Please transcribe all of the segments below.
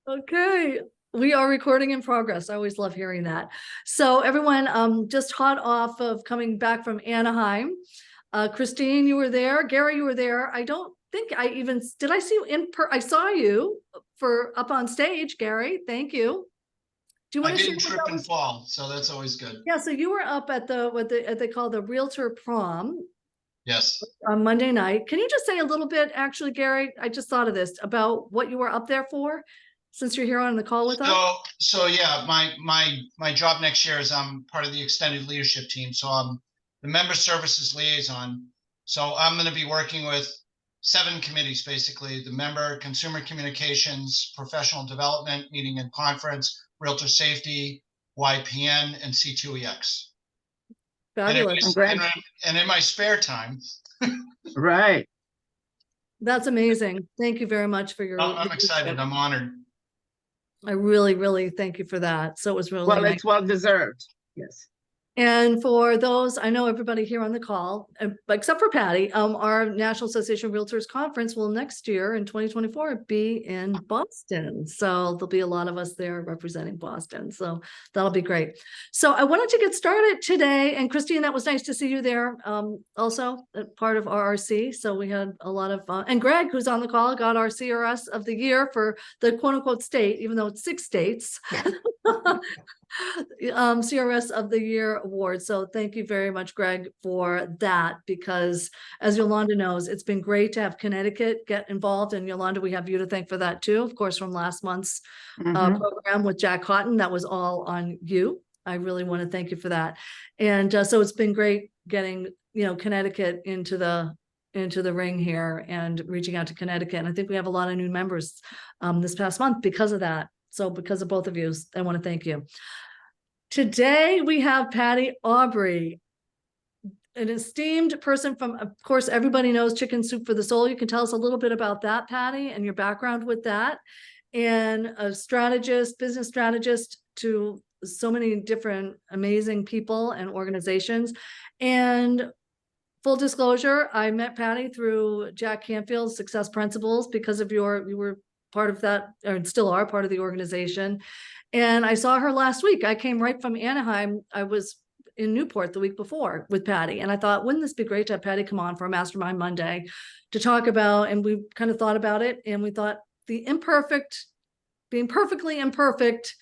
Okay. We are recording in progress. I always love hearing that. So everyone, just hot off of coming back from Anaheim. Christine, you were there. Gary, you were there. I don't think I even, did I see you I saw you for up on stage, Gary. Thank you. Do you I want to share didn't what trip that and was? fall, so that's always good. Yeah, so you were up at what they call the Realtor Prom Yes. on Monday night. Can you just say a little bit, actually, Gary? I just thought of this about what you were up there for, since you're here on the call with us. So yeah, my job next year is I'm part of the extended leadership team. So I'm the member services liaison. So I'm going to be working with 7 committees, basically: the member, consumer communications, professional development, meeting and conference, realtor safety, YPN, and C2EX. Fabulous. And in my spare time, Right. That's amazing. Thank you very much for your I'm excited. leadership. I'm honored. I really, really thank you for that. So it was really Well, nice. it's well deserved. Yes. And for those, I know everybody here on the call, except for Patty, our National Association of Realtors Conference will next year in 2024 be in Boston. So there'll be a lot of us there representing Boston. So that'll be great. So I wanted to get started today. And Christine, that was nice to see you there, also part of RRC. So we had a lot of, and Greg, who's on the call, got our CRS of the year for the quote unquote state, even though it's 6 states. CRS of the Year award. So thank you very much, Greg, for that, because as Yolanda knows, it's been great to have Connecticut get involved. And Yolanda, we have you to thank for that too, of course, from last month's program with Jack Cotton. That was all on you. I really want to thank you for that. And so it's been great getting, Connecticut into the ring here and reaching out to Connecticut. And I think we have a lot of new members this past month because of that. So because of both of you, I want to thank you. Today we have Patty Aubrey, an esteemed person from, of course, everybody knows Chicken Soup for the Soul. You can tell us a little bit about that, Patty, and your background with that. And a strategist, business strategist to so many different amazing people and organizations. And full disclosure, I met Patty through Jack Canfield's Success Principles because of you were part of that, or still are part of the organization. And I saw her last week. I came right from Anaheim. I was in Newport the week before with Patty. And I thought, wouldn't this be great to have Patty come on for a Mastermind Monday to talk about, and we kind of thought about it. And we thought the imperfect, being perfectly imperfect,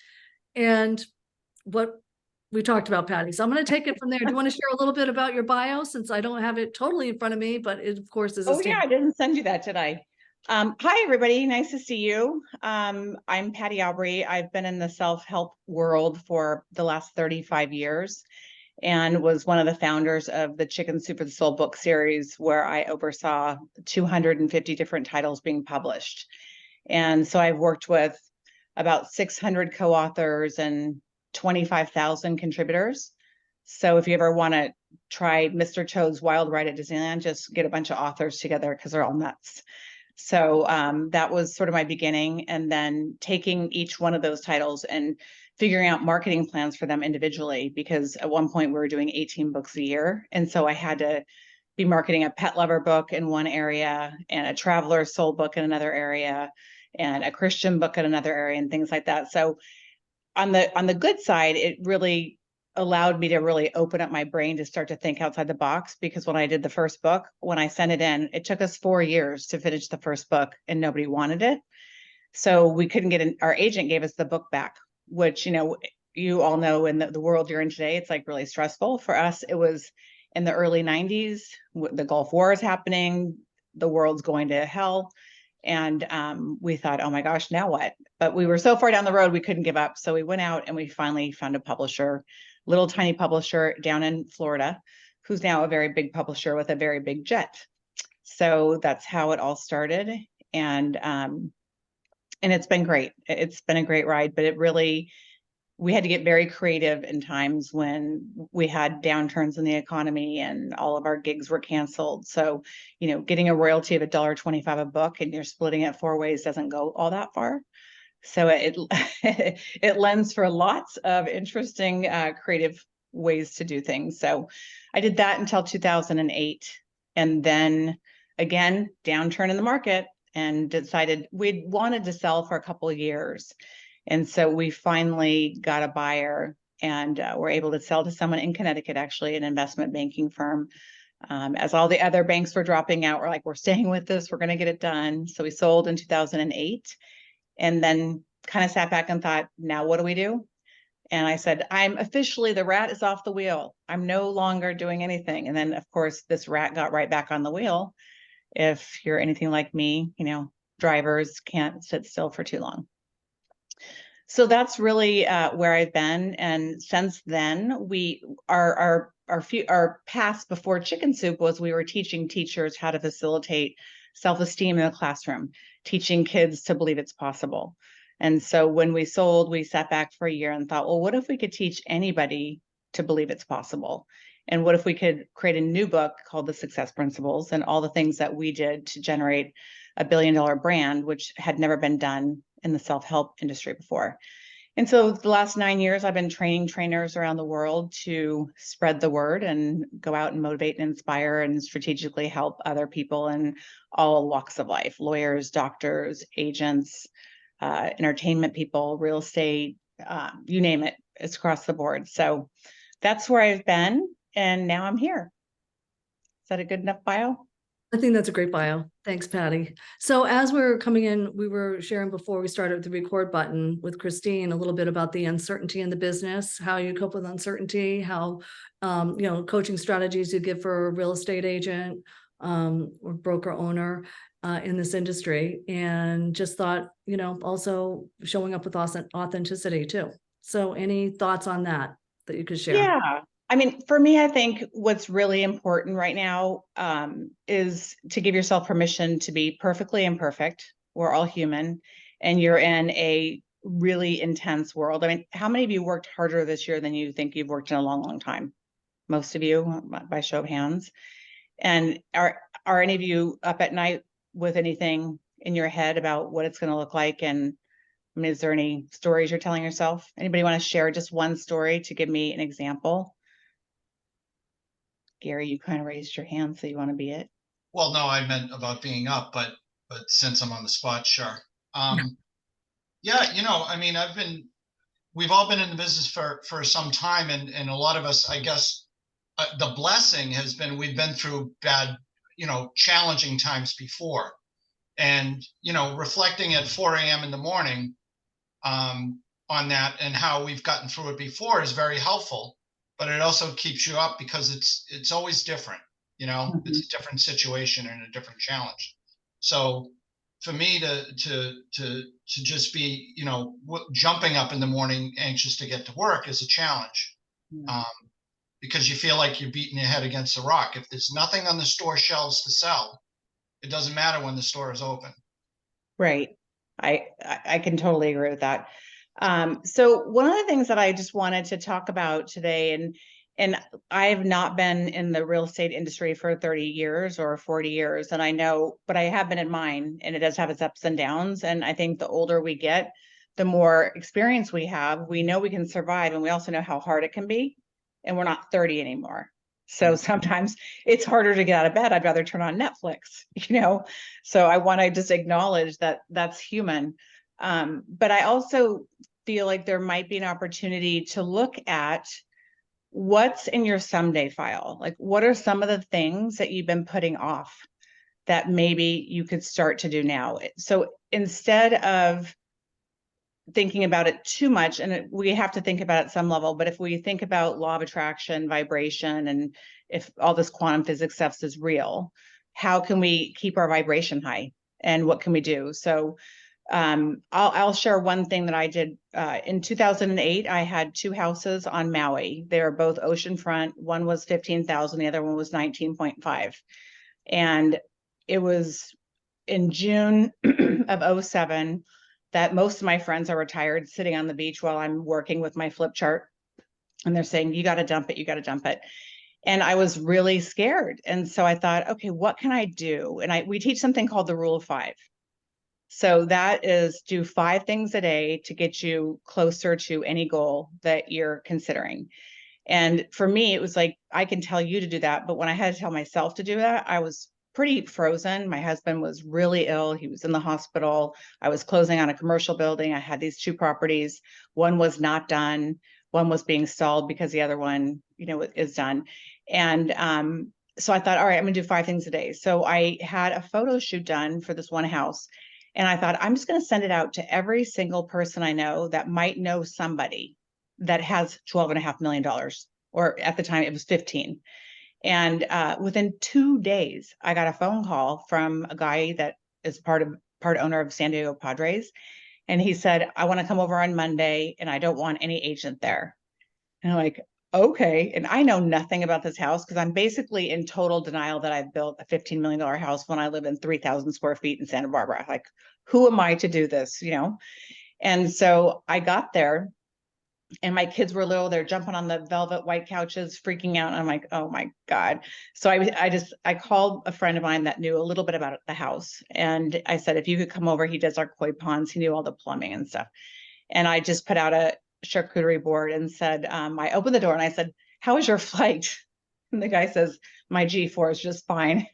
and what we talked about, Patty. So I'm going to take it from there. Do you want to share a little bit about your bio, since I don't have it totally in front of me, but it, of course, is a yeah, I didn't send you that, did I? Hi, everybody. Nice to see you. I'm Patty Aubrey. I've been in the self-help world for the last 35 years and was one of the founders of the Chicken Soup for the Soul book series, where I oversaw 250 different titles being published. And so I've worked with about 600 co-authors and 25,000 contributors. So if you ever want to try Mr. Toad's Wild Ride at Disneyland, just get a bunch of authors together because they're all nuts. So that was sort of my beginning, and then taking each one of those titles and figuring out marketing plans for them individually, because at one point we were doing 18 books a year. And so I had to be marketing a pet lover book in one area and a traveler soul book in another area and a Christian book in another area and things like that. So on the good side, it really allowed me to really open up my brain to start to think outside the box, because when I did the first book, when I sent it in, it took us 4 years to finish the first book and nobody wanted it. So we couldn't get in, our agent gave us the book back, which, you all know in the world you're in today, it's like really stressful. For us, it was in the early 90s, the Gulf War is happening, the world's going to hell. And we thought, oh my gosh, now what? But we were so far down the road, we couldn't give up. So we went out and we finally found a publisher, little tiny publisher down in Florida, who's now a very big publisher with a very big jet. So that's how it all started. And it's been great. It's been a great ride, but it really, we had to get very creative in times when we had downturns in the economy and all of our gigs were canceled. So, getting a royalty of $1.25 a book and you're splitting it 4 ways doesn't go all that far. So it it lends for lots of interesting creative ways to do things. So I did that until 2008, and then again, downturn in the market, and decided we'd wanted to sell for a couple of years. And so we finally got a buyer and were able to sell to someone in Connecticut, actually, an investment banking firm. As all the other banks were dropping out, we're like, we're staying with this, we're going to get it done. So we sold in 2008 and then kind of sat back and thought, now what do we do? And I said, I'm officially, the rat is off the wheel. I'm no longer doing anything. And then, of course, this rat got right back on the wheel. If you're anything like me, you know, drivers can't sit still for too long. So that's really where I've been. And since then, our past before Chicken Soup was we were teaching teachers how to facilitate self-esteem in the classroom, teaching kids to believe it's possible. And so when we sold, we sat back for a year and thought, well, what if we could teach anybody to believe it's possible? And what if we could create a new book called The Success Principles and all the things that we did to generate a $1 billion brand, which had never been done in the self-help industry before. And so the last 9 years, I've been training trainers around the world to spread the word and go out and motivate and inspire and strategically help other people in all walks of life, lawyers, doctors, agents, entertainment people, real estate, you name it, it's across the board. So that's where I've been. And now I'm here. Is that a good enough bio? I think that's a great bio. Thanks, Patty. So as we're coming in, we were sharing before we started the record button with Christine a little bit about the uncertainty in the business, how you cope with uncertainty, how, coaching strategies you give for a real estate agent or broker owner in this industry. And just thought, also showing up with authenticity too. So any thoughts on that you could share? Yeah. I mean, for me, I think what's really important right now is to give yourself permission to be perfectly imperfect. We're all human, and you're in a really intense world. I mean, how many of you worked harder this year than you think you've worked in a long, long time? Most of you, by show of hands. And are any of you up at night with anything in your head about what it's going to look like? And I mean, is there any stories you're telling yourself? Anybody want to share just one story to give me an example? Gary, you kind of raised your hand, so you want to be it. Well, no, I meant about being up, but since I'm on the spot, sure. Yeah, I mean, we've all been in the business for some time, and a lot of us, I guess, the blessing has been we've been through bad, challenging times before, and reflecting at 4 a.m. in the morning on that and how we've gotten through it before is very helpful. But it also keeps you up because it's always different, it's a different situation and a different challenge. So for me to just be, jumping up in the morning, anxious to get to work is a challenge, because you feel like you're beating your head against a rock. If there's nothing on the store shelves to sell, it doesn't matter when the store is open. Right. I can totally agree with that. So one of the things that I just wanted to talk about today, and I have not been in the real estate industry for 30 years or 40 years, and I know, but I have been in mine, and it does have its ups and downs. And I think the older we get, the more experience we have, we know we can survive, and we also know how hard it can be, and we're not 30 anymore. So sometimes it's harder to get out of bed. I'd rather turn on Netflix, so I want to just acknowledge that that's human. But I also feel like there might be an opportunity to look at what's in your someday file. Like, what are some of the things that you've been putting off that maybe you could start to do now? So instead of thinking about it too much, and we have to think about it at some level, but if we think about law of attraction, vibration, and if all this quantum physics stuff is real, how can we keep our vibration high? And what can we do? So I'll share one thing that I did. In 2008, I had 2 houses on Maui. They were both oceanfront. One was 15,000, the other one was 19.5. And it was in June of 2007 that most of my friends are retired, sitting on the beach while I'm working with my flip chart. And they're saying, you got to dump it, you got to dump it. And I was really scared. And so I thought, okay, what can I do? And we teach something called the rule of 5. So that is do 5 things a day to get you closer to any goal that you're considering. And for me, it was like, I can tell you to do that, but when I had to tell myself to do that, I was pretty frozen. My husband was really ill. He was in the hospital. I was closing on a commercial building. I had these 2 properties. One was not done. One was being stalled because the other one, is done. And so I thought, all right, I'm gonna do 5 things a day. So I had a photo shoot done for this one house. And I thought, I'm just gonna send it out to every single person I know that might know somebody that has $12.5 million, or at the time it was 15. And within 2 days, I got a phone call from a guy that is part owner of San Diego Padres. And he said, I want to come over on Monday and I don't want any agent there. And I'm like, okay. And I know nothing about this house because I'm basically in total denial that I've built a $15 million house when I live in 3,000 square feet in Santa Barbara. Like, who am I to do this? And so I got there and my kids were little, they're jumping on the velvet white couches, freaking out. And I'm like, oh my God. So I called a friend of mine that knew a little bit about the house. And I said, if you could come over, he does our koi ponds. He knew all the plumbing and stuff. And I just put out a charcuterie board and said, I opened the door and I said, how was your flight? And the guy says, my G4 is just fine.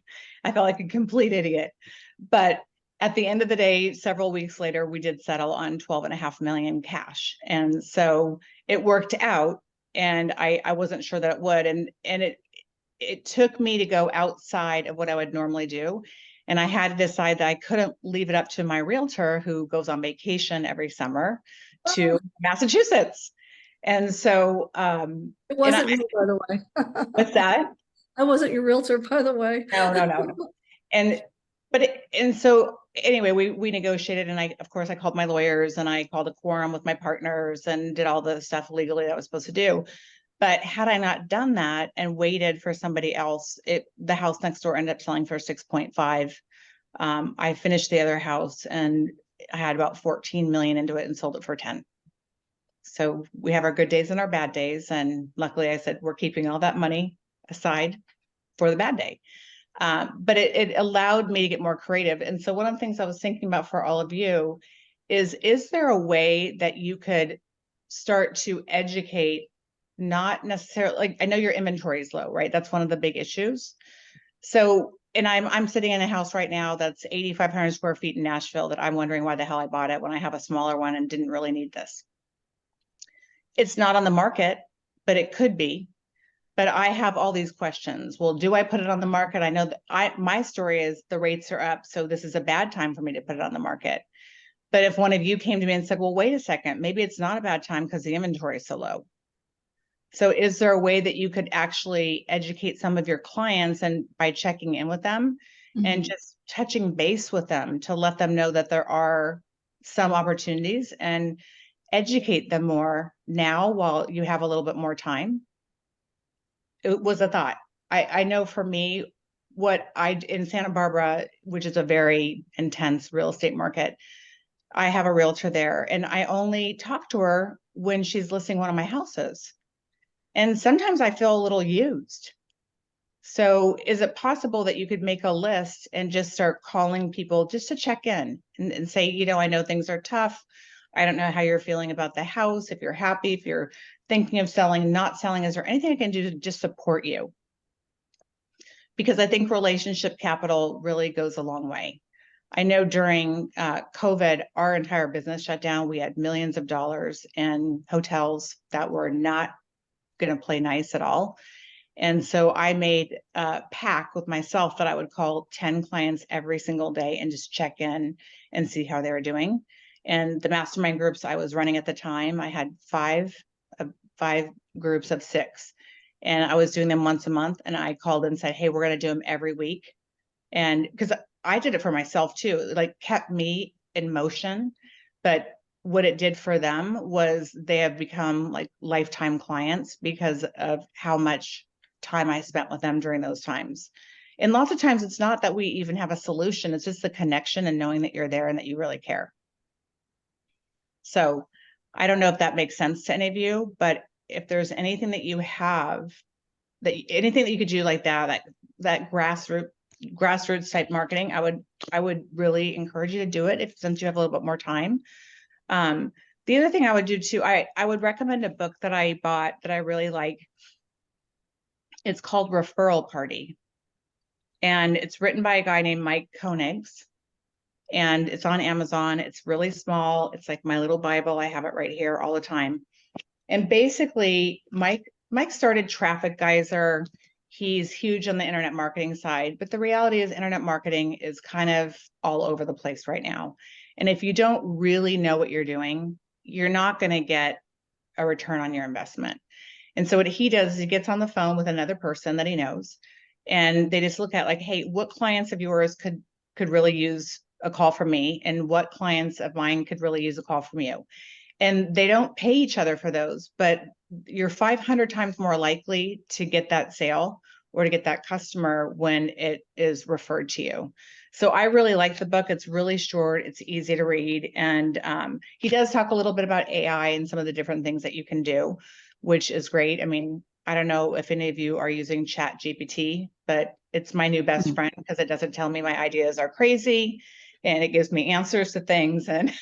I felt like a complete idiot. But at the end of the day, several weeks later, we did settle on 12.5 million cash. And so it worked out, and I wasn't sure that it would. And it took me to go outside of what I would normally do. And I had to decide that I couldn't leave it up to my realtor who goes on vacation every summer to Massachusetts. And so It wasn't me, by the way. what's that? I wasn't your realtor, by the way. No. And so anyway, we negotiated, and of course I called my lawyers and I called a quorum with my partners and did all the stuff legally that I was supposed to do. But had I not done that and waited for somebody else, the house next door ended up selling for 6.5. I finished the other house and I had about 14 million into it and sold it for 10. So we have our good days and our bad days. And luckily I said, we're keeping all that money aside for the bad day. But it allowed me to get more creative. And so one of the things I was thinking about for all of you is there a way that you could start to educate, not necessarily, like, I know your inventory is low, right? That's one of the big issues. So, and I'm sitting in a house right now that's 8,500 square feet in Nashville that I'm wondering why the hell I bought it when I have a smaller one and didn't really need this. It's not on the market, but it could be. But I have all these questions. Well, do I put it on the market? I know that my story is the rates are up, so this is a bad time for me to put it on the market. But if one of you came to me and said, well, wait a second, maybe it's not a bad time because the inventory is so low. So is there a way that you could actually educate some of your clients and by checking in with them and just touching base with them to let them know that there are some opportunities and educate them more now while you have a little bit more time? It was a thought. I know for me, in Santa Barbara, which is a very intense real estate market, I have a realtor there and I only talk to her when she's listing one of my houses. And sometimes I feel a little used. So is it possible that you could make a list and just start calling people just to check in and say, I know things are tough. I don't know how you're feeling about the house. If you're happy, if you're thinking of selling, not selling, is there anything I can do to just support you? Because I think relationship capital really goes a long way. I know during COVID, our entire business shut down. We had millions of dollars in hotels that were not going to play nice at all. And so I made a pact with myself that I would call 10 clients every single day and just check in and see how they were doing. And the mastermind groups I was running at the time, I had five groups of 6. And I was doing them once a month. And I called and said, hey, we're going to do them every week. And because I did it for myself too, it like kept me in motion. But what it did for them was they have become like lifetime clients because of how much time I spent with them during those times. And lots of times it's not that we even have a solution. It's just the connection and knowing that you're there and that you really care. So I don't know if that makes sense to any of you, but if there's anything that you have, anything that you could do like that grassroots type marketing, I would really encourage you to do it since you have a little bit more time. The other thing I would do too, I would recommend a book that I bought that I really like. It's called Referral Party. and it's written by a guy named Mike Koenigs, and it's on Amazon. It's really small. It's like my little Bible. I have it right here all the time. And basically, Mike started Traffic Geyser. He's huge on the internet marketing side, but the reality is internet marketing is kind of all over the place right now. And if you don't really know what you're doing, you're not going to get a return on your investment. And so what he does is he gets on the phone with another person that he knows, and they just look at like, hey, what clients of yours could really use a call from me, and what clients of mine could really use a call from you. And they don't pay each other for those, but you're 500 times more likely to get that sale or to get that customer when it is referred to you. So I really like the book. It's really short. It's easy to read. And he does talk a little bit about AI and some of the different things that you can do, which is great. I mean, I don't know if any of you are using Chat GPT, but it's my new best friend because it doesn't tell me my ideas are crazy, and it gives me answers to things, and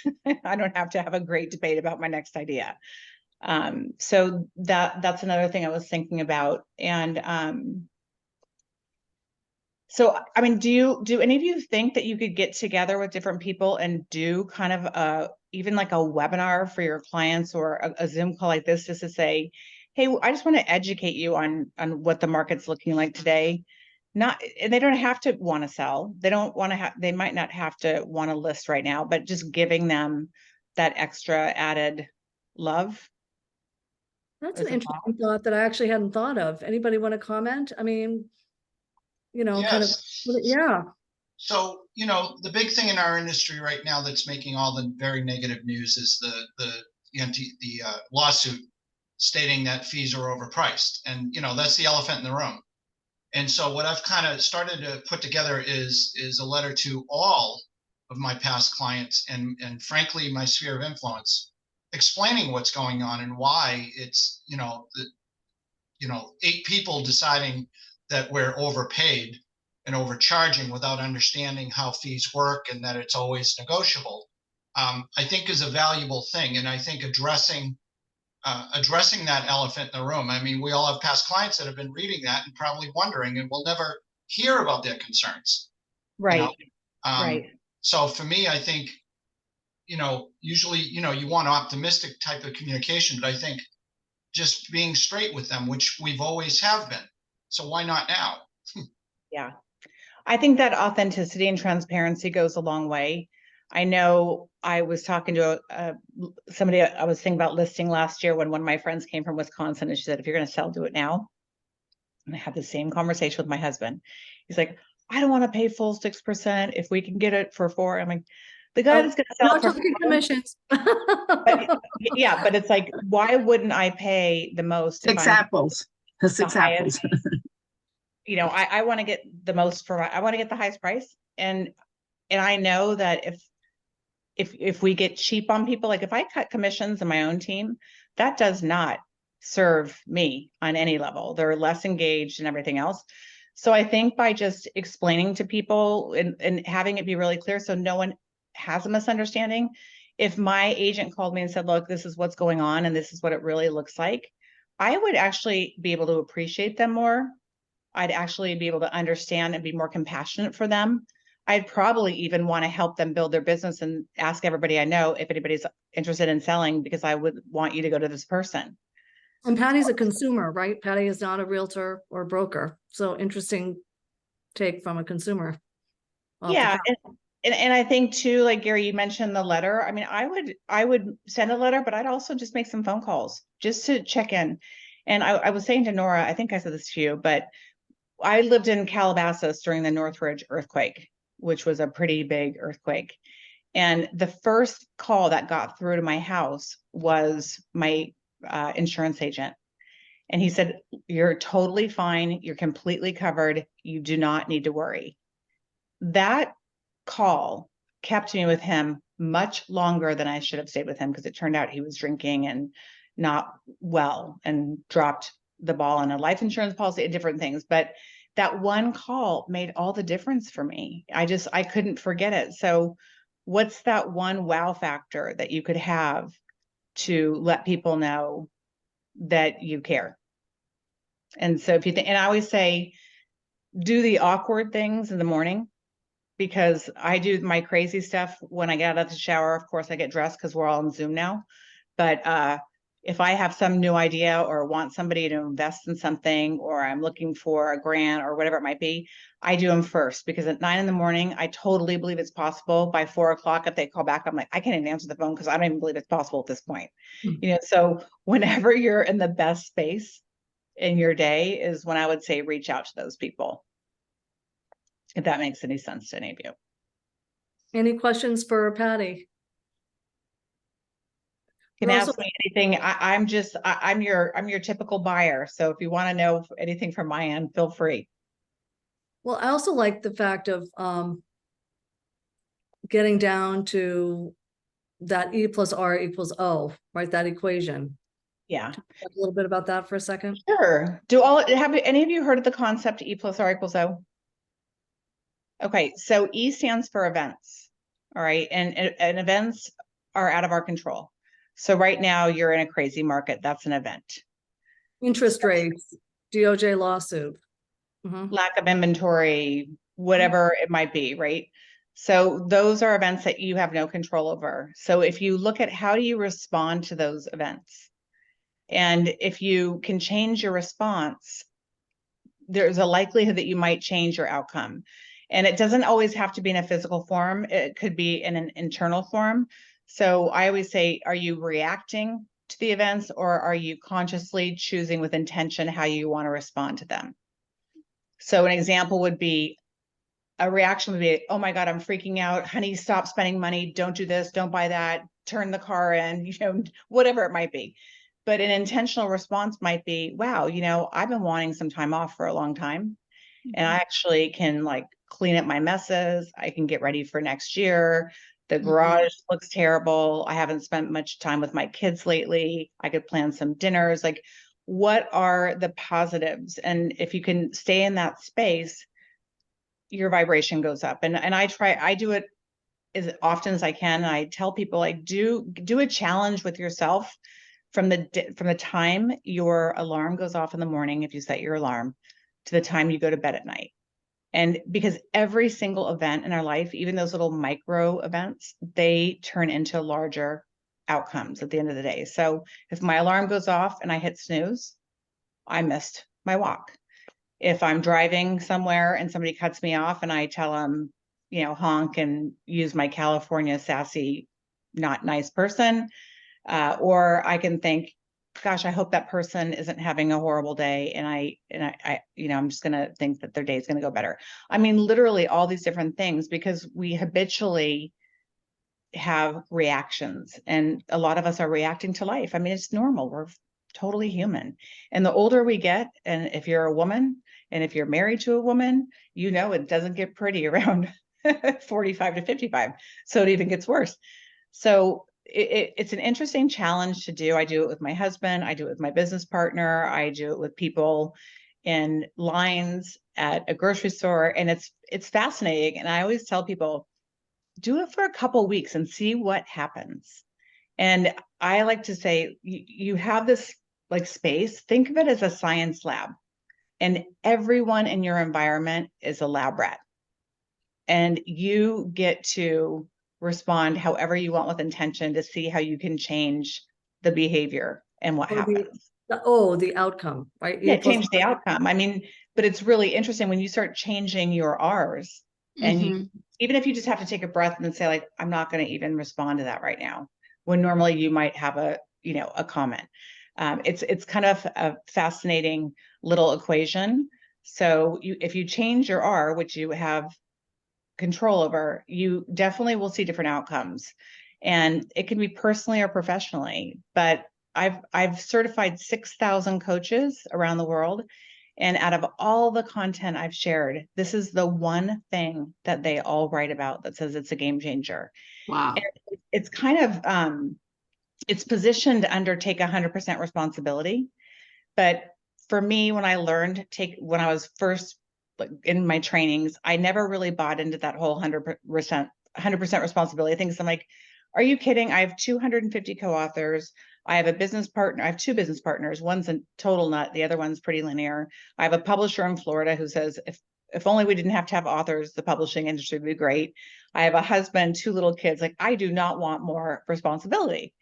I don't have to have a great debate about my next idea. So that's another thing I was thinking about. And so, I mean, do any of you think that you could get together with different people and do kind of even like a webinar for your clients, or a Zoom call like this, just to say, hey, I just want to educate you on what the market's looking like today. And they don't have to want to sell. They don't want to have, they might not have to want to list right now, but just giving them that extra added love. That's Is an it interesting thought that I actually hadn't thought of. Anybody want to comment? I mean, kind of, Yes. yeah. So, the big thing in our industry right now that's making all the very negative news is the lawsuit stating that fees are overpriced. And, that's the elephant in the room. And so what I've kind of started to put together is a letter to all of my past clients and frankly, my sphere of influence, explaining what's going on and why it's, 8 people deciding that we're overpaid and overcharging without understanding how fees work and that it's always negotiable, I think is a valuable thing. And I think addressing that elephant in the room. I mean, we all have past clients that have been reading that and probably wondering, and we'll never hear about their concerns. right? Um, Right. So for me, I think, usually, you want optimistic type of communication, but I think just being straight with them, which we've always have been. So why not now? Yeah. I think that authenticity and transparency goes a long way. I know I was talking to somebody I was thinking about listing last year when one of my friends came from Wisconsin, and she said, if you're going to sell, do it now. And I had the same conversation with my husband. He's like, I don't want to pay full 6% if we can get it for 4. I'm like, the guy that's going to sell Not it for talking 4, commissions. yeah, but it's like, why wouldn't I pay the most if 6 I'm apples. The 6 the highest? apples. I want to get the most for I want to get the highest price. And I know that if we get cheap on people, like if I cut commissions in my own team, that does not serve me on any level. They're less engaged and everything else. So I think by just explaining to people and having it be really clear so no one has a misunderstanding. If my agent called me and said, look, this is what's going on and this is what it really looks like, I would actually be able to appreciate them more. I'd actually be able to understand and be more compassionate for them. I'd probably even want to help them build their business and ask everybody I know if anybody's interested in selling, because I would want you to go to this person. And Patty's a consumer, right? Patty is not a realtor or broker. So interesting take from a consumer. Yeah. And I think too, like Gary, you mentioned the letter. I mean, I would send a letter, but I'd also just make some phone calls just to check in. And I was saying to Nora, I think I said this to you, but I lived in Calabasas during the Northridge earthquake, which was a pretty big earthquake. And the first call that got through to my house was my insurance agent. And he said, you're totally fine. You're completely covered. You do not need to worry. That call kept me with him much longer than I should have stayed with him, because it turned out he was drinking and not well and dropped the ball on a life insurance policy and different things. But that one call made all the difference for me. I couldn't forget it. So what's that one wow factor that you could have to let people know that you care? And so if you think, and I always say, do the awkward things in the morning, because I do my crazy stuff when I get out of the shower. Of course, I get dressed because we're all on Zoom now. But if I have some new idea or want somebody to invest in something, or I'm looking for a grant or whatever it might be, I do them first, because at 9 in the morning, I totally believe it's possible. By 4 o'clock, if they call back, I'm like, I can't even answer the phone because I don't even believe it's possible at this point. So whenever you're in the best space in your day is when I would say reach out to those people. If that makes any sense to any of you. Any questions for Patty? You can We're ask also- me anything. I'm your typical buyer. So if you want to know anything from my end, feel free. Well, I also like the fact of getting down to that E plus R equals O, right? That equation. Yeah, Talk a little bit about that for a second. sure. Have any of you heard of the concept E plus R equals O? Okay, so E stands for events. All right, and events are out of our control. So right now you're in a crazy market. That's an event. Interest rates, DOJ lawsuit. Mhm. Lack of inventory, whatever it might be, right? So those are events that you have no control over. So if you look at how do you respond to those events, and if you can change your response, there's a likelihood that you might change your outcome. And it doesn't always have to be in a physical form. It could be in an internal form. So I always say, are you reacting to the events, or are you consciously choosing with intention how you want to respond to them? So an example would be, a reaction would be, oh my God, I'm freaking out. Honey, stop spending money. Don't do this. Don't buy that. Turn the car in, whatever it might be. But an intentional response might be, wow, I've been wanting some time off for a long time. And I actually can like clean up my messes. I can get ready for next year. The garage looks terrible. I haven't spent much time with my kids lately. I could plan some dinners. Like, what are the positives? And if you can stay in that space, your vibration goes up. And I do it as often as I can. And I tell people, like, do a challenge with yourself from the time your alarm goes off in the morning, if you set your alarm, to the time you go to bed at night. And because every single event in our life, even those little micro events, they turn into larger outcomes at the end of the day. So if my alarm goes off and I hit snooze, I missed my walk. If I'm driving somewhere and somebody cuts me off and I tell them, honk and use my California sassy, not nice person, or I can think, gosh, I hope that person isn't having a horrible day. And I'm just going to think that their day is going to go better. I mean, literally all these different things, because we habitually have reactions, and a lot of us are reacting to life. I mean, it's normal. We're totally human. And the older we get, and if you're a woman and if you're married to a woman, it doesn't get pretty around 45 to 55. So it even gets worse. So it's an interesting challenge to do. I do it with my husband. I do it with my business partner. I do it with people in lines at a grocery store. And it's fascinating. And I always tell people, do it for a couple of weeks and see what happens. And I like to say, you have this like space, think of it as a science lab, and everyone in your environment is a lab rat. And you get to respond however you want with intention to see how you can change the behavior and what happens. The outcome, right? Yeah, change the outcome. I mean, but it's really interesting when you start changing your R's, and even if you just have to take a breath and say, like, I'm not going to even respond to that right now, when normally you might have a comment. It's kind of a fascinating little equation. So if you change your R, which you have control over, you definitely will see different outcomes. And it can be personally or professionally, but I've certified 6,000 coaches around the world. And out of all the content I've shared, this is the one thing that they all write about that says it's a game changer. Wow. And it's kind of, it's positioned under take 100% responsibility. But for me, when I was first in my trainings, I never really bought into that whole 100% responsibility thing. So I'm like, are you kidding? I have 250 co-authors. I have a business partner. I have two business partners. One's a total nut. The other one's pretty linear. I have a publisher in Florida who says, if only we didn't have to have authors, the publishing industry would be great. I have a husband, 2 little kids. Like, I do not want more responsibility.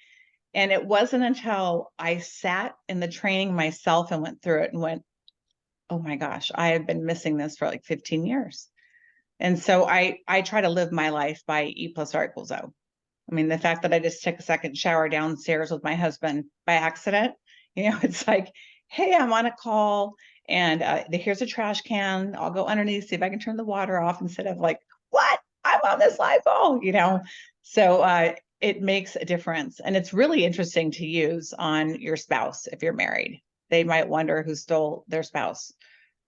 And it wasn't until I sat in the training myself and went through it and went, oh my gosh, I have been missing this for like 15 years. And so I try to live my life by E plus R equals O. I mean, the fact that I just took a second shower downstairs with my husband by accident, it's like, hey, I'm on a call and here's a trash can. I'll go underneath, see if I can turn the water off instead of like, what? I'm on this live call, So it makes a difference. And it's really interesting to use on your spouse if you're married. They might wonder who stole their spouse.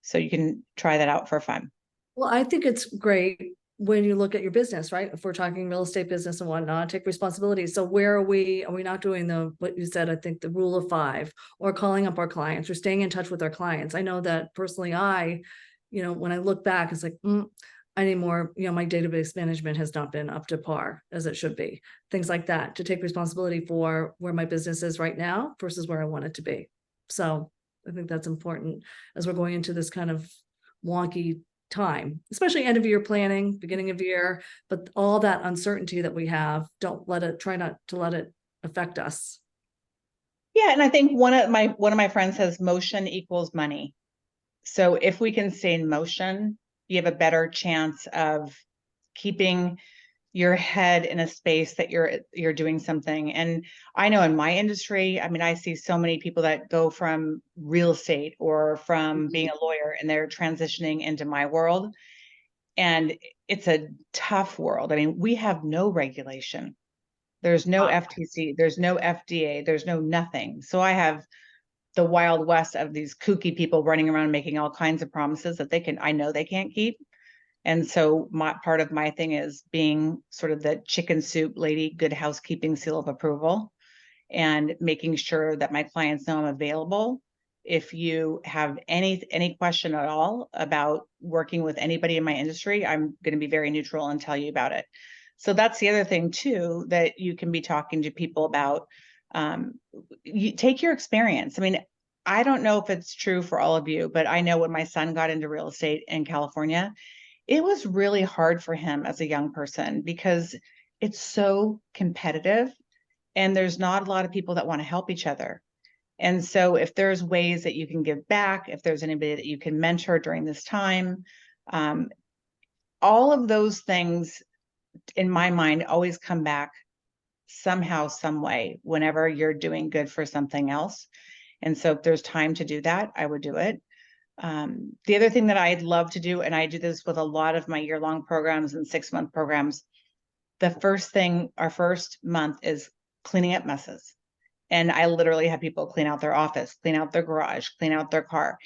So you can try that out for fun. Well, I think it's great when you look at your business, right? If we're talking real estate business and whatnot, take responsibility. So where are we not doing what you said, I think the rule of 5, or calling up our clients or staying in touch with our clients? I know that personally, when I look back, it's like, I need more, my database management has not been up to par as it should be. Things like that, to take responsibility for where my business is right now versus where I want it to be. So I think that's important as we're going into this kind of wonky time, especially end of year planning, beginning of year, but all that uncertainty that we have, try not to let it affect us. Yeah. And I think one of my friends says motion equals money. So if we can stay in motion, you have a better chance of keeping your head in a space that you're doing something. And I know in my industry, I mean, I see so many people that go from real estate or from being a lawyer and they're transitioning into my world. And it's a tough world. I mean, we have no regulation. There's no FTC, there's no FDA, there's no nothing. So I have the Wild West of these kooky people running around making all kinds of promises that I know they can't keep. And so part of my thing is being sort of the chicken soup lady, good housekeeping seal of approval, and making sure that my clients know I'm available. If you have any question at all about working with anybody in my industry, I'm going to be very neutral and tell you about it. So that's the other thing too, that you can be talking to people about. You take your experience. I mean, I don't know if it's true for all of you, but I know when my son got into real estate in California, it was really hard for him as a young person because it's so competitive and there's not a lot of people that want to help each other. And so if there's ways that you can give back, if there's anybody that you can mentor during this time, all of those things in my mind always come back somehow, some way, whenever you're doing good for something else. And so if there's time to do that, I would do it. The other thing that I'd love to do, and I do this with a lot of my year-long programs and 6-month programs, our first month is cleaning up messes. And I literally have people clean out their office, clean out their garage, clean out their car.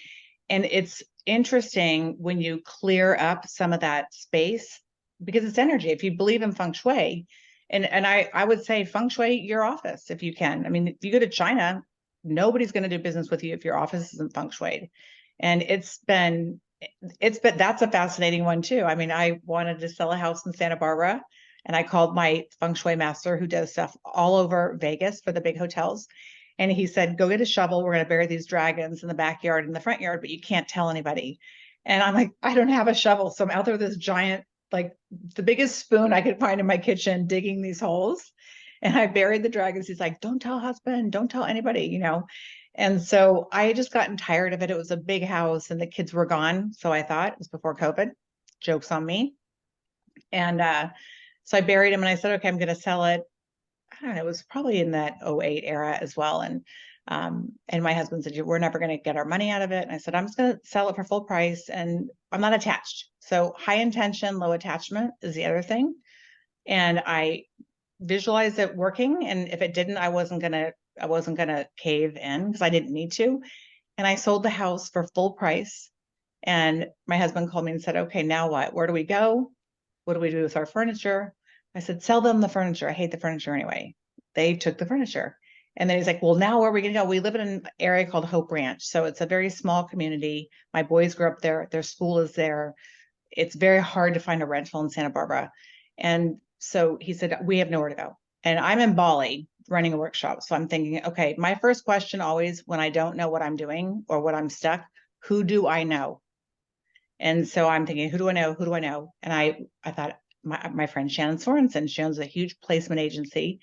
And it's interesting when you clear up some of that space because it's energy. If you believe in feng shui, and I would say feng shui your office if you can. I mean, if you go to China, nobody's going to do business with you if your office isn't feng shuied. And that's a fascinating one too. I mean, I wanted to sell a house in Santa Barbara and I called my feng shui master who does stuff all over Vegas for the big hotels. And he said, go get a shovel. We're going to bury these dragons in the backyard and the front yard, but you can't tell anybody. And I'm like, I don't have a shovel. So I'm out there with this giant, like the biggest spoon I could find in my kitchen, digging these holes. And I buried the dragons. He's like, don't tell husband, don't tell anybody, And so I had just gotten tired of it. It was a big house and the kids were gone. So I thought it was before COVID. Joke's on me. And so I buried him and I said, okay, I'm going to sell it. I don't know, it was probably in that 2008 era as well. And my husband said, we're never going to get our money out of it. And I said, I'm just going to sell it for full price and I'm not attached. So high intention, low attachment is the other thing. And I visualized it working. And if it didn't, I wasn't going to cave in because I didn't need to. And I sold the house for full price. And my husband called me and said, okay, now what? Where do we go? What do we do with our furniture? I said, sell them the furniture. I hate the furniture anyway. They took the furniture. And then he's like, well, now where are we going to go? We live in an area called Hope Ranch. So it's a very small community. My boys grew up there. Their school is there. It's very hard to find a rental in Santa Barbara. And so he said, we have nowhere to go. And I'm in Bali running a workshop. So I'm thinking, okay, my first question always when I don't know what I'm doing or what I'm stuck, who do I know? And so I'm thinking, who do I know? Who do I know? And I thought my friend Shannon Sorensen, she owns a huge placement agency.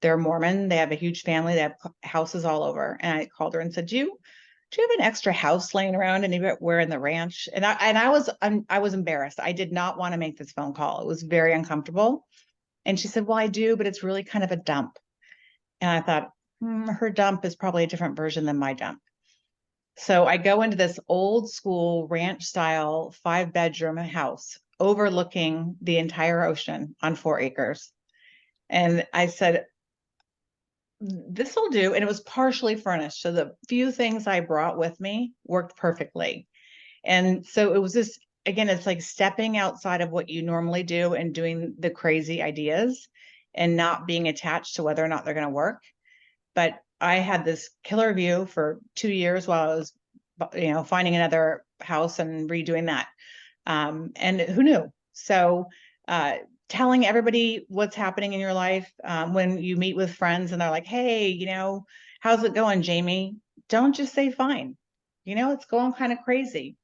They're Mormon. They have a huge family. They have houses all over. And I called her and said, do you have an extra house laying around anywhere in the ranch? And I was embarrassed. I did not want to make this phone call. It was very uncomfortable. And she said, well, I do, but it's really kind of a dump. And I thought, her dump is probably a different version than my dump. So I go into this old school ranch style 5-bedroom house overlooking the entire ocean on 4 acres. And I said, this will do. And it was partially furnished. So the few things I brought with me worked perfectly. And so it was this, again, it's like stepping outside of what you normally do and doing the crazy ideas and not being attached to whether or not they're going to work. But I had this killer view for 2 years while I was, finding another house and redoing that. And who knew? So, telling everybody what's happening in your life, when you meet with friends and they're like, hey, how's it going, Jamie? Don't just say fine. It's going kind of crazy.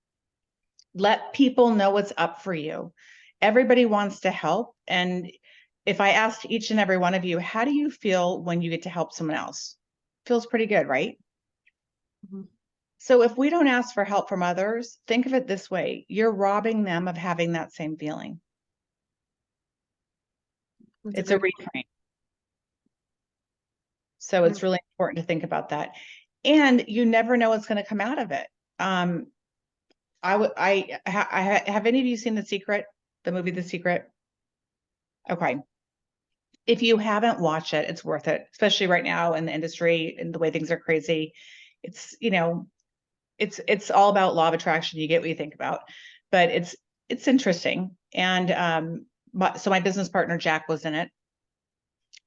Let people know what's up for you. Everybody wants to help. And if I asked each and every one of you, how do you feel when you get to help someone else? Feels pretty good, right? Mhm. So if we don't ask for help from others, think of it this way. You're robbing them of having that same feeling. That's It's a great reframe. So it's really important to think about that. And you never know what's going to come out of it. Have any of you seen The Secret, the movie The Secret? Okay. If you haven't watched it, it's worth it, especially right now in the industry and the way things are crazy. It's, it's all about law of attraction. You get what you think about, but it's interesting. And so my business partner, Jack, was in it.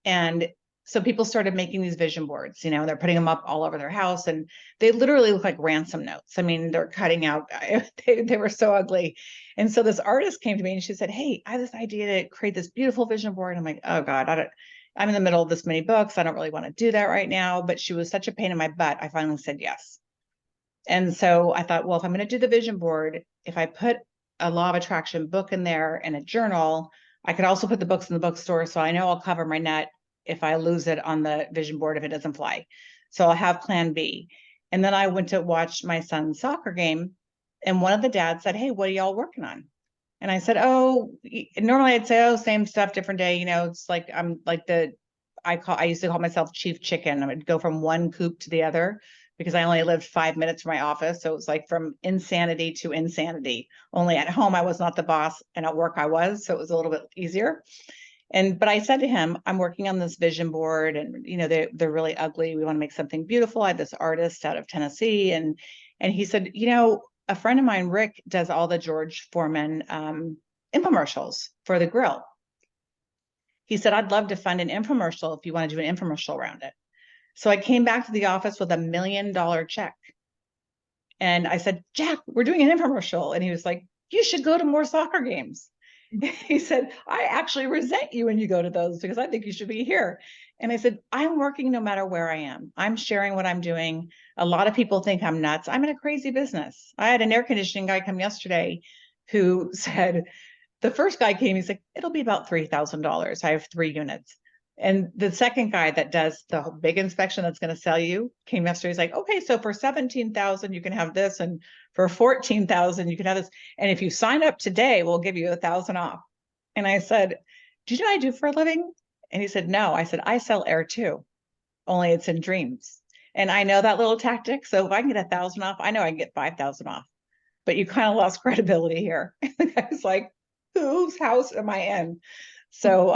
And so people started making these vision boards, they're putting them up all over their house and they literally look like ransom notes. I mean, they're cutting out, they were so ugly. And so this artist came to me and she said, hey, I have this idea to create this beautiful vision board. I'm like, oh God, I'm in the middle of this many books. I don't really want to do that right now. But she was such a pain in my butt. I finally said yes. And so I thought, well, if I'm going to do the vision board, if I put a law of attraction book in there and a journal, I could also put the books in the bookstore. So I know I'll cover my net if I lose it on the vision board, if it doesn't fly. So I'll have plan B. And then I went to watch my son's soccer game. And one of the dads said, hey, what are y'all working on? And I said, oh, normally I'd say, oh, same stuff, different day. It's like, I'm like I used to call myself Chief Chicken. I would go from one coop to the other because I only lived 5 minutes from my office. So it was like from insanity to insanity. Only at home, I was not the boss, and at work I was. So it was a little bit easier. But I said to him, I'm working on this vision board and, they're really ugly. We want to make something beautiful. I have this artist out of Tennessee. And he said, a friend of mine, Rick, does all the George Foreman infomercials for the grill. He said, I'd love to fund an infomercial if you want to do an infomercial around it. So I came back to the office with $1 million check. And I said, Jack, we're doing an infomercial. And he was like, you should go to more soccer games. He said, I actually resent you when you go to those because I think you should be here. And I said, I'm working no matter where I am. I'm sharing what I'm doing. A lot of people think I'm nuts. I'm in a crazy business. I had an air conditioning guy come yesterday who said, the first guy came, he's like, it'll be about $3,000. I have 3 units. And the second guy that does the big inspection that's going to sell you came yesterday. He's like, okay, so for 17,000, you can have this. And for 14,000, you can have this. And if you sign up today, we'll give you 1,000 off. And I said, do you know what I do for a living? And he said, no. I said, I sell air too, only it's in dreams. And I know that little tactic. So if I can get 1,000 off, I know I can get 5,000 off. But you kind of lost credibility here. The guy's like, whose house am I in? So,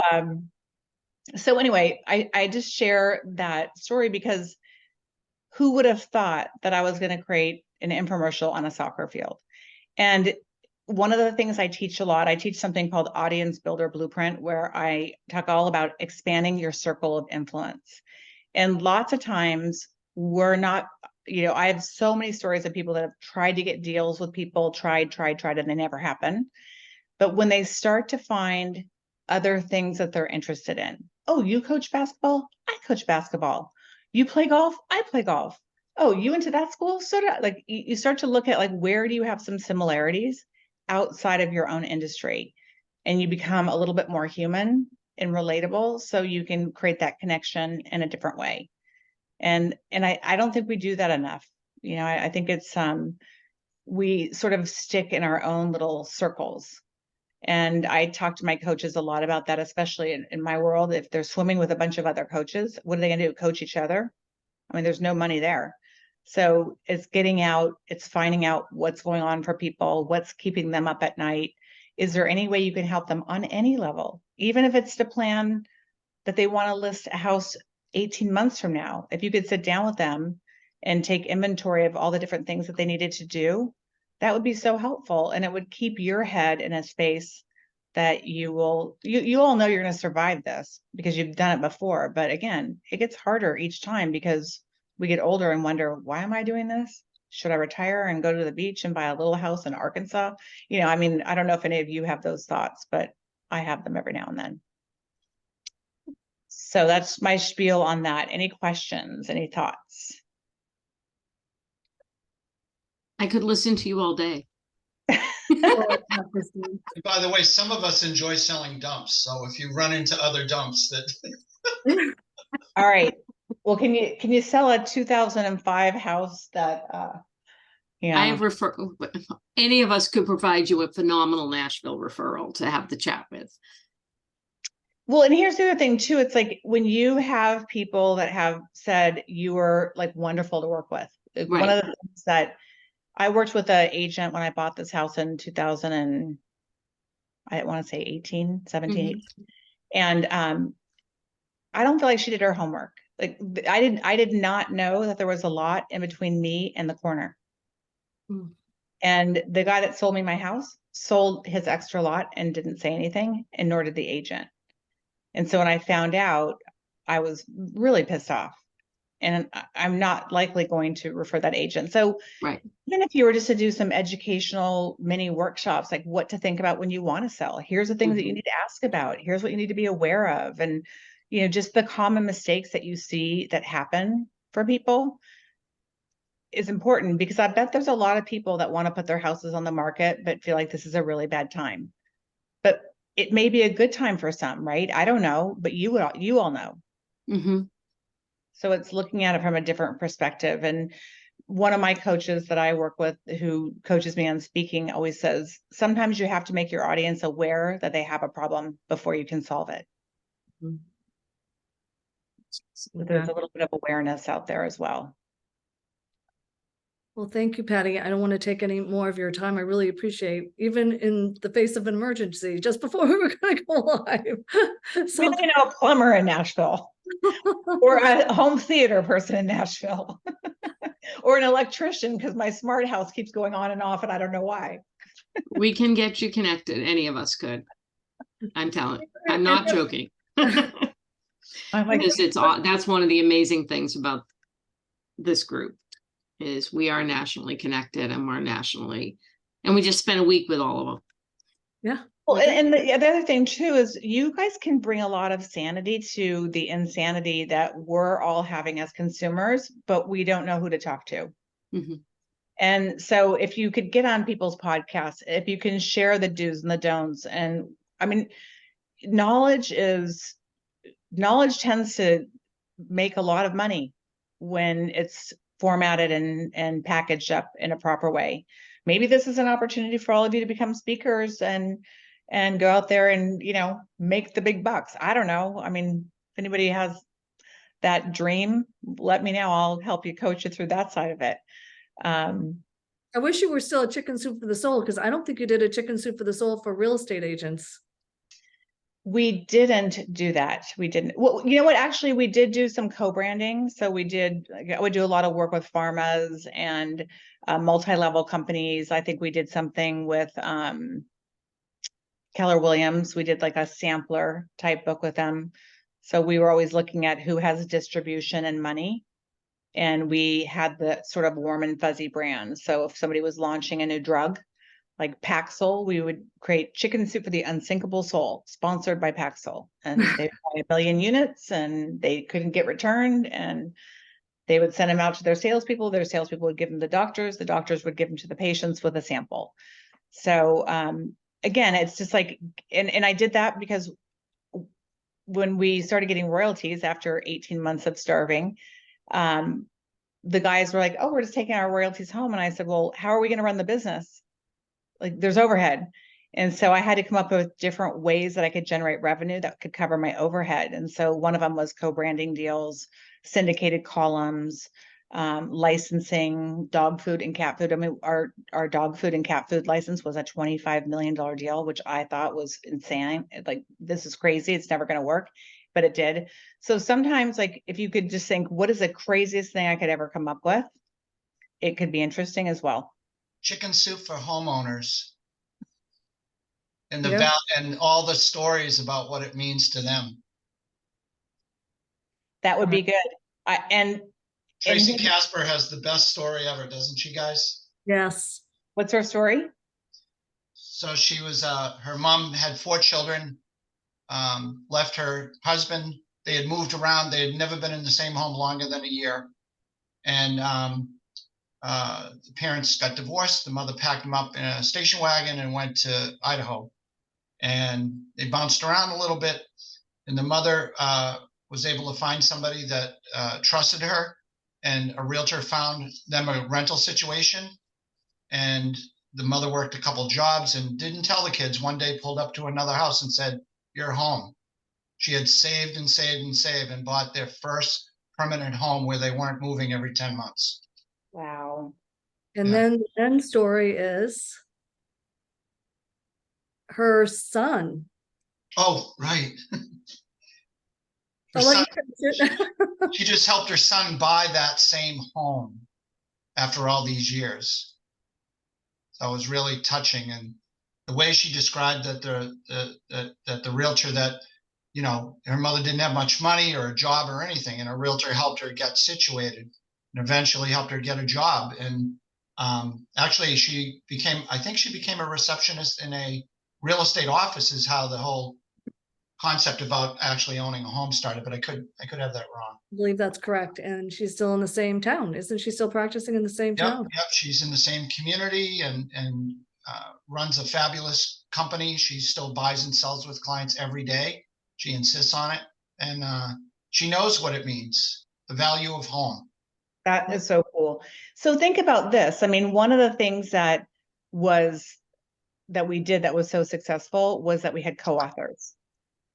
so anyway, I just share that story because who would have thought that I was going to create an infomercial on a soccer field? And one of the things I teach a lot, I teach something called Audience Builder Blueprint, where I talk all about expanding your circle of influence. And lots of times we're not, I have so many stories of people that have tried to get deals with people, tried, and they never happen. But when they start to find other things that they're interested in, oh, you coach basketball? I coach basketball. You play golf? I play golf. Oh, you into that school? So do I. Like you start to look at like, where do you have some similarities? outside of your own industry and you become a little bit more human and relatable, so you can create that connection in a different way. And I don't think we do that enough. You know, I think it's we sort of stick in our own little circles. And I talk to my coaches a lot about that, especially in my world. If they're swimming with a bunch of other coaches, what are they going to do? Coach each other? I mean, there's no money there. So it's getting out, it's finding out what's going on for people, what's keeping them up at night. Is there any way you can help them on any level? Even if it's to plan that they want to list a house 18 months from now, if you could sit down with them and take inventory of all the different things that they needed to do, that would be so helpful. And it would keep your head in a space that you all know you're going to survive this because you've done it before. But again, it gets harder each time because we get older and wonder, why am I doing this? Should I retire and go to the beach and buy a little house in Arkansas? You know, I mean, I don't know if any of you have those thoughts, but I have them every now and then. So that's my spiel on that. Any questions, any thoughts? I could listen to you all day. Christine. And by the way, some of us enjoy selling dumps. So if you run into other dumps that All right. Well, can you sell a 2005 house that I have any of us could provide you a phenomenal Nashville referral to have the chat with. Well, and here's the other thing too. It's like when you have people that have said you were like wonderful to work with. One Right. of the things that I worked with an agent when I bought this house in 2000 and I want to say 18, 17, 18. And I don't feel like she did her homework. Like I did not know that there was a lot in between me and the corner. Mm. And the guy that sold me my house sold his extra lot and didn't say anything, and nor did the agent. And so when I found out, I was really pissed off. And I'm not likely going to refer that agent. So Right. even if you were just to do some educational mini workshops, like what to think about when you want to sell, here's the things that you need to ask about. Here's what you need to be aware of. And, you know, just the common mistakes that you see that happen for people is important, because I bet there's a lot of people that want to put their houses on the market, but feel like this is a really bad time. But it may be a good time for some, right? I don't know, but you all know. Mm-hmm. So it's looking at it from a different perspective. And one of my coaches that I work with, who coaches me on speaking, always says, sometimes you have to make your audience aware that they have a problem before you can solve it. Mhm. So there's a little bit of awareness out there as well. Well, thank you, Patty. I don't want to take any more of your time. I really appreciate, even in the face of an emergency, just before we were going to go live. We So, may know a plumber in Nashville or a home theater person in Nashville or an electrician, because my smart house keeps going on and off and I don't know why. We can get you connected. Any of us could. I'm telling. I'm not joking. I'm like, Because that's one of the amazing things about this group is we are nationally connected and we just spent a week with all of them. yeah. well, and the other thing too is you guys can bring a lot of sanity to the insanity that we're all having as consumers, but we don't know who to talk to. Mhm. And so if you could get on people's podcasts, if you can share the do's and the don'ts, and I mean, knowledge tends to make a lot of money when it's formatted and packaged up in a proper way. Maybe this is an opportunity for all of you to become speakers and go out there and, you know, make the big bucks. I don't know. I mean, if anybody has that dream, let me know. I'll help you coach you through that side of it. I wish you were still a chicken soup for the soul, because I don't think you did a chicken soup for the soul for real estate agents. We didn't do that. We didn't. Well, you know what? Actually, we did do some co-branding. So we do a lot of work with pharmas and multi-level companies. I think we did something with Keller Williams. We did like a sampler type book with them. So we were always looking at who has distribution and money. And we had the sort of warm and fuzzy brand. So if somebody was launching a new drug, like Paxil, we would create chicken soup for the unsinkable soul, sponsored by Paxil. And they buy 1 million units and they couldn't get returned. And they would send them out to their salespeople. Their salespeople would give them to the doctors would give them to the patients with a sample. So, again, it's just like, and I did that because when we started getting royalties after 18 months of starving, the guys were like, oh, we're just taking our royalties home. And I said, well, how are we going to run the business? Like, there's overhead. And so I had to come up with different ways that I could generate revenue that could cover my overhead. And so one of them was co-branding deals, syndicated columns, licensing, dog food and cat food. I mean, our dog food and cat food license was a $25 million deal, which I thought was insane. Like, this is crazy. It's never going to work, but it did. So sometimes, like, if you could just think, what is the craziest thing I could ever come up with? It could be interesting as well. Chicken soup for homeowners. And Yeah. and all the stories about what it means to them. That would be good. And Tracy And- Casper has the best story ever, doesn't she, guys? Yes. what's her story? So she was, her mom had 4 children, left her husband. They had moved around. They had never been in the same home longer than a year. And the parents got divorced. The mother packed them up in a station wagon and went to Idaho. And they bounced around a little bit. And the mother was able to find somebody that trusted her. And a realtor found them a rental situation. And the mother worked a couple jobs and didn't tell the kids. One day pulled up to another house and said, "You're home." She had saved and saved and saved and bought their first permanent home where they weren't moving every 10 months. Wow. And Yeah. then the end story is her son. Oh, right. Her I'll let son, you finish it. she just helped her son buy that same home after all these years. So it was really touching. And the way she described that the realtor, that, you know, her mother didn't have much money or a job or anything, and a realtor helped her get situated and eventually helped her get a job. And actually I think she became a receptionist in a real estate office, is how the whole concept about actually owning a home started, but I could have that wrong. I believe that's correct. And she's still in the same town. Isn't she still practicing in the same Yep, town? yep. She's in the same community and runs a fabulous company. She still buys and sells with clients every day. She insists on it, and she knows what it means, the value of home. That is so cool. So think about this. I mean, one of the things that we did that was so successful was that we had co-authors.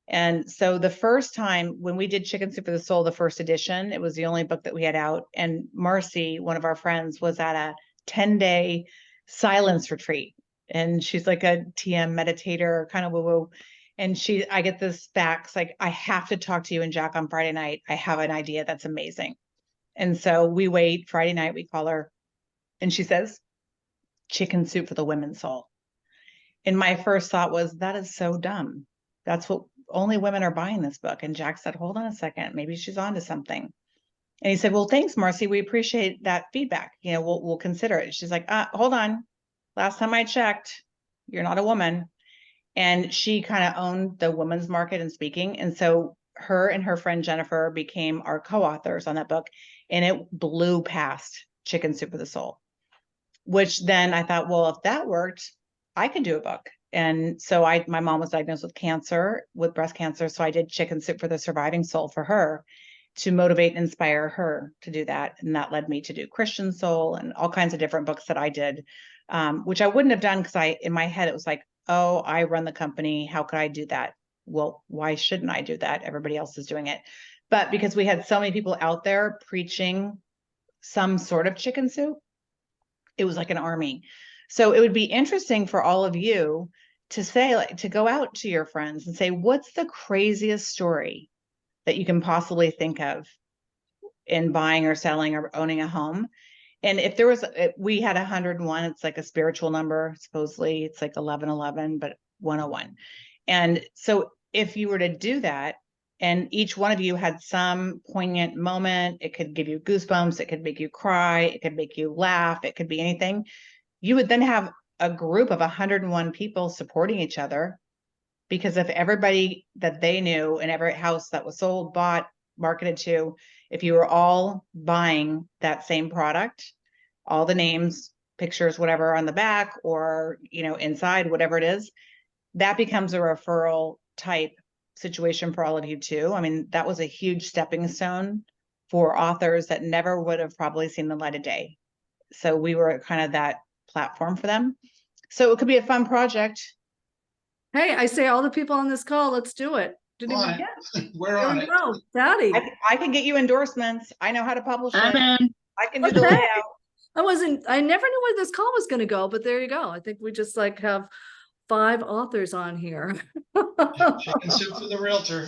And so the first time when we did Chicken Soup for the Soul, the first edition, it was the only book that we had out. And Marcy, one of our friends, was at a 10-day silence retreat. And she's like a TM meditator, kind of woo-woo. And I get this fax, like, I have to talk to you and Jack on Friday night. I have an idea that's amazing. And so we wait Friday night, we call her, and she says, Chicken Soup for the Women's Soul. And my first thought was, that is so dumb. That's what only women are buying this book. And Jack said, hold on a second, maybe she's onto something. And he said, well, thanks, Marcy. We appreciate that feedback. You know, we'll consider it. She's like, hold on. Last time I checked, you're not a woman. And she kind of owned the women's market and speaking. And so her and her friend Jennifer became our co-authors on that book. And it blew past Chicken Soup for the Soul, which then I thought, well, if that worked, I could do a book. And so my mom was diagnosed with breast cancer. So I did Chicken Soup for the Surviving Soul for her to motivate and inspire her to do that. And that led me to do Christian Soul and all kinds of different books that I did, which I wouldn't have done because in my head, it was like, oh, I run the company. How could I do that? Well, why shouldn't I do that? Everybody else is doing it. But because we had so many people out there preaching some sort of chicken soup, it was like an army. So it would be interesting for all of you to say, like, to go out to your friends and say, what's the craziest story that you can possibly think of in buying or selling or owning a home? And if there was, we had 101, it's like a spiritual number. Supposedly it's like 1111, but 101. And so if you were to do that, and each one of you had some poignant moment, it could give you goosebumps, it could make you cry, it could make you laugh, it could be anything. You would then have a group of 101 people supporting each other, because if everybody that they knew in every house that was sold, bought, marketed to, if you were all buying that same product, all the names, pictures, whatever on the back or, inside, whatever it is, that becomes a referral type situation for all of you too. I mean, that was a huge stepping stone for authors that never would have probably seen the light of day. So we were kind of that platform for them. So it could be a fun project. Hey, I say all the people on this call, let's do it. Didn't On even it. We're There on we it. go. Daddy. I can get you endorsements. I know how to publish I'm it. in. I can do the Okay. layout. I never knew where this call was gonna go, but there you go. I think we just like have 5 authors on here. Chicken soup for the realtor.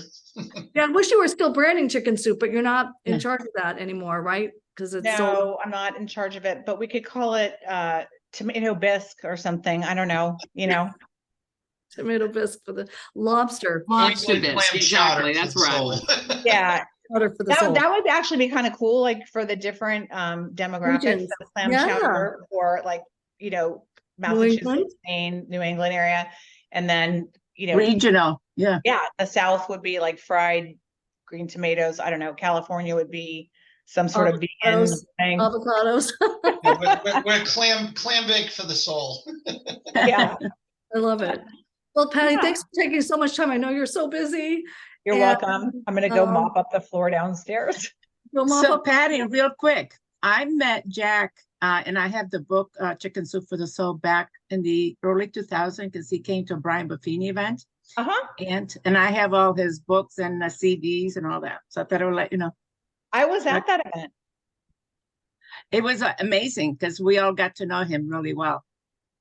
Yeah, I wish you were still branding Chicken Soup, but you're not in Yeah. charge of that anymore, right? Because it's so No, I'm not in charge of it, but we could call it tomato bisque or something. I don't know, tomato bisque for the lobster. Lobster New England bisque, clam chowder exactly, for that's the where I soul. was. Yeah, Butter for the soul. that would actually be kind of cool, like for the different demographics, Regions. of clam Yeah. chowder or like, Massachusetts, England? Maine, New England area. And then, Regional, yeah. yeah, the South would be like fried green tomatoes. I don't know. California would be some sort of vegan Avocados. thing. Avocados. Yeah, we're clam bake for the soul. Yeah, I love it. Well, Patty, Yeah. thanks for taking so much time. I know you're so busy. you're And, welcome. I'm gonna go um, mop up the floor downstairs. Go mop So up. Patty, real quick, I met Jack, and I have the book, Chicken Soup for the Soul, back in the early 2000s because he came to a Brian Buffini event. Uh-huh. And I have all his books and CDs and all that. So I thought I would let you know. I was at that event. It was amazing because we all got to know him really well.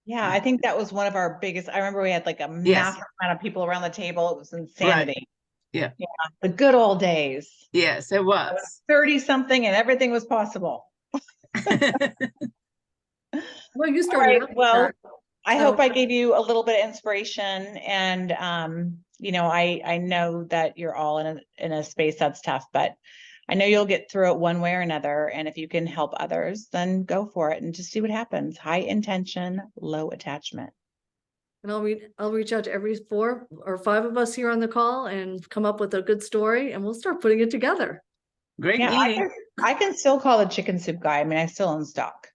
Yeah, I think that was one of our biggest. I remember we had like a Yes. massive amount of people around the table. It was insanity. Yeah. Yeah. The good old days. Yes, it I was was. 30 something and everything was possible. Well, you All started. right. out with Well, that. I So- hope I gave you a little bit of inspiration and I know that you're all in a space that's tough, but I know you'll get through it one way or another. And if you can help others, then go for it and just see what happens. High intention, low attachment. And I'll reach out to every 4 or 5 of us here on the call and come up with a good story and we'll start putting it together. Great Yeah, meeting. I can still call the chicken soup guy. I mean, I still own stock.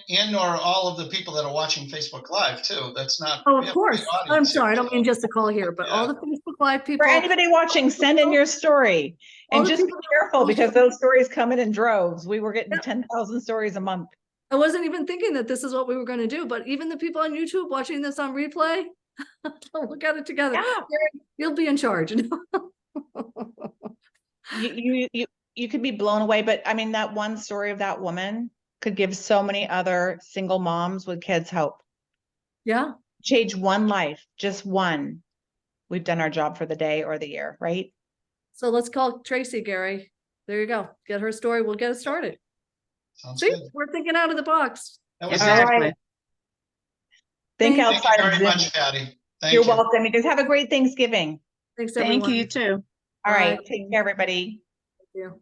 And or all of the people that are watching Facebook Live too. That's not. Oh, we of have a course. big I'm audience here, sorry. I don't so- mean just to call here, but all Yeah. the Facebook Live people. For anybody watching, send in your story All and the just be people that careful watch because it. those stories come in droves. We were getting Yep. 10,000 stories a month. I wasn't even thinking that this is what we were going to do, but even the people on YouTube watching this on replay, look at it together. Yeah. You'll be in charge. You could be blown away, but I mean, that one story of that woman could give so many other single moms with kids hope. Yeah. Change one life, just one. We've done our job for the day or the year, right? So let's call Tracy, Gary. There you go. Get her story. We'll get it started. Sounds See, good. we're thinking out of the box. That was All it. Exactly. right. Think Thank you Thank you outside of very Zoom. much, Patty. Thank You're you. welcome. You guys have a great Thanksgiving. Thanks, Thank everyone. you too. All right. Bye. Take care, everybody. Thank you.